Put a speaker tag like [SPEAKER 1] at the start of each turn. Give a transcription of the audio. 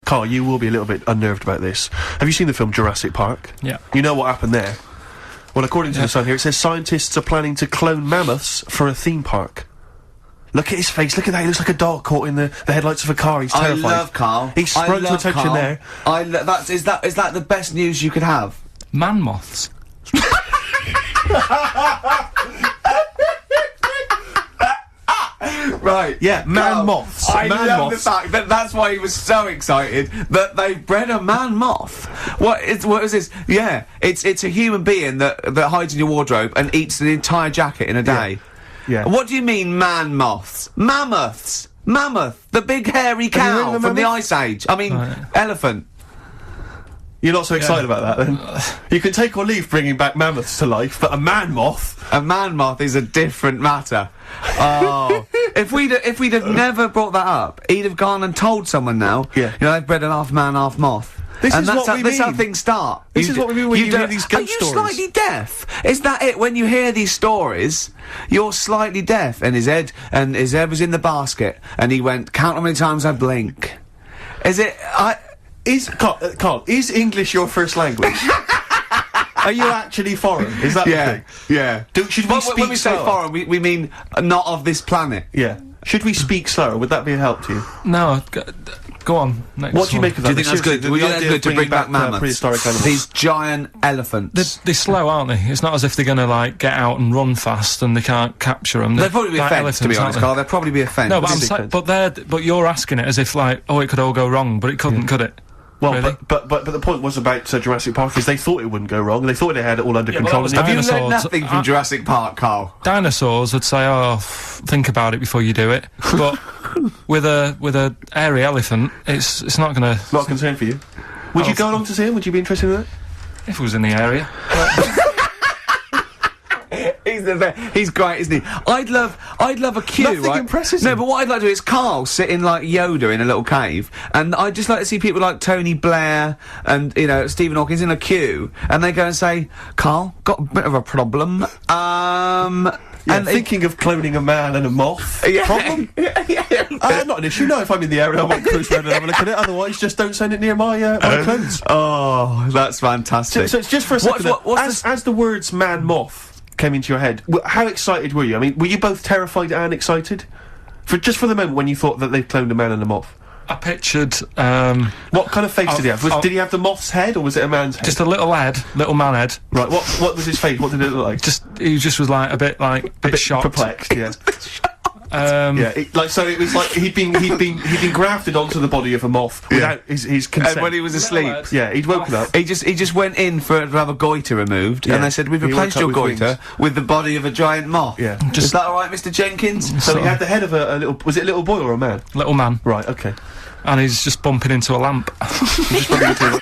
[SPEAKER 1] Karl, you will be a little bit unnerved about this. Have you seen the film Jurassic Park?
[SPEAKER 2] Yeah.
[SPEAKER 1] You know what happened there? Well, according to the Sun here, it says scientists are planning to clone mammoths for a theme park. Look at his face, look at that, he looks like a dog caught in the headlights of a car, he's terrified.
[SPEAKER 3] I love Karl.
[SPEAKER 1] He's sprung to attention
[SPEAKER 3] Karl.
[SPEAKER 1] there.
[SPEAKER 3] Is that the best news you could have?
[SPEAKER 2] Man-Moths.
[SPEAKER 3] Right.
[SPEAKER 1] Yeah, Man-Moths.
[SPEAKER 3] I love the
[SPEAKER 1] Man-Moths.
[SPEAKER 3] fact that that's why he was so excited that they've bred a man-moth. What is this? Yeah, it's a human being that hides in your wardrobe and eats the entire jacket in a day.
[SPEAKER 1] Yeah.
[SPEAKER 3] What do you mean man-moths? Mammoths. Mammoth, the big hairy
[SPEAKER 1] Have you heard
[SPEAKER 3] cow
[SPEAKER 1] of a
[SPEAKER 3] from the
[SPEAKER 1] mammoth?
[SPEAKER 3] Ice Age. I mean, elephant.
[SPEAKER 1] You're not so excited about that, then? You can take or leave bringing back mammoths to life, but a man-moth?
[SPEAKER 3] A man-moth is a different matter. Oh, if we'd have never brought that up, he'd have gone and told someone now.
[SPEAKER 1] Yeah.
[SPEAKER 3] You know, they've bred an half man, half moth.
[SPEAKER 1] This is what we
[SPEAKER 3] That's how
[SPEAKER 1] mean.
[SPEAKER 3] things start.
[SPEAKER 1] This is what we mean when you hear these ghost stories.
[SPEAKER 3] Are you slightly deaf? Is that it? When you hear these stories, you're slightly deaf. And his head was in the basket, and he went, "Count how many times I blink." Is it?
[SPEAKER 1] Karl, is English your first language? Are you actually foreign? Is that the thing?
[SPEAKER 3] Yeah.
[SPEAKER 1] Should we speak
[SPEAKER 3] when we say
[SPEAKER 1] slower?
[SPEAKER 3] foreign, we mean not of this planet.
[SPEAKER 1] Yeah. Should we speak slower? Would that be a help to you?
[SPEAKER 2] No, go on. Next
[SPEAKER 1] What do you
[SPEAKER 2] one.
[SPEAKER 1] make of
[SPEAKER 3] Do
[SPEAKER 1] that?
[SPEAKER 3] you think that's good?
[SPEAKER 1] The
[SPEAKER 3] Would you think
[SPEAKER 1] idea
[SPEAKER 3] that's
[SPEAKER 1] of
[SPEAKER 3] good to
[SPEAKER 1] bringing
[SPEAKER 3] bring back mammoths?
[SPEAKER 1] prehistoric animals.
[SPEAKER 3] These giant elephants.
[SPEAKER 2] They're slow, aren't they? It's not as if they're going to, like, get out and run fast and they can't capture them.
[SPEAKER 3] They'd probably be a fence, to be honest, Karl. They'd probably be a fence.
[SPEAKER 2] No, but you're asking it as if, like, oh, it could all go wrong, but it couldn't, could it?
[SPEAKER 1] Well,
[SPEAKER 2] Really?
[SPEAKER 1] but the point was about Jurassic Park is they thought it wouldn't go wrong, and they thought they had it all under control.
[SPEAKER 2] that was
[SPEAKER 3] Have you learned
[SPEAKER 2] dinosaurs.
[SPEAKER 3] nothing from Jurassic Park, Karl?
[SPEAKER 2] Dinosaurs would say, oh, think about it before you do it. But with a hairy elephant, it's not going to...
[SPEAKER 1] Not a concern for you. Would you go along to see him? Would you be interested in that?
[SPEAKER 2] If it was in the area.
[SPEAKER 3] He's great, isn't he? I'd love a queue,
[SPEAKER 1] Nothing
[SPEAKER 3] right?
[SPEAKER 1] impresses
[SPEAKER 3] No,
[SPEAKER 1] him.
[SPEAKER 3] but what I'd like to do is Karl sitting like Yoda in a little cave, and I'd just like to see people like Tony Blair and, you know, Stephen Hawking in a queue, and they go and say, "Karl, got a bit of a problem."
[SPEAKER 1] Yeah,
[SPEAKER 3] And
[SPEAKER 1] thinking of cloning a man and a moth.
[SPEAKER 3] Yeah.
[SPEAKER 1] Problem? Not an issue. No, if I'm in the area, I might cruise around and have a look at it. Otherwise, just don't send it near my clothes.
[SPEAKER 3] Oh, that's fantastic.
[SPEAKER 1] So it's just for a second. As the words "man-moth" came into your head, how excited were you? I mean, were you both terrified and excited? Just for the moment when you thought that they'd cloned a man and a moth.
[SPEAKER 2] I pictured,
[SPEAKER 1] What kind of face did he have? Did he have the moth's head, or was it a man's head?
[SPEAKER 2] just a little man head.
[SPEAKER 1] Right. What was his face? What did it look like?
[SPEAKER 2] He just was like a bit shocked.
[SPEAKER 1] Perplexed. Yeah.
[SPEAKER 2] Yeah,
[SPEAKER 1] So it was like he'd been grafted onto the body of a moth without his consent.
[SPEAKER 3] And when he was asleep,
[SPEAKER 1] Yeah, he'd woken up.
[SPEAKER 3] he just went in to have a goiter removed,
[SPEAKER 1] Yeah.
[SPEAKER 3] and they said, "We've
[SPEAKER 1] He
[SPEAKER 3] replaced
[SPEAKER 1] woke
[SPEAKER 3] your
[SPEAKER 1] up with
[SPEAKER 3] goiter with the body of a giant moth."
[SPEAKER 1] Yeah.
[SPEAKER 3] Is that all right, Mr. Jenkins?
[SPEAKER 1] So he had the head of a little. Was it a little boy or a man?
[SPEAKER 2] little man,
[SPEAKER 1] Right. Okay.
[SPEAKER 2] and he's just bumping into a lamp.
[SPEAKER 1] Just bumping into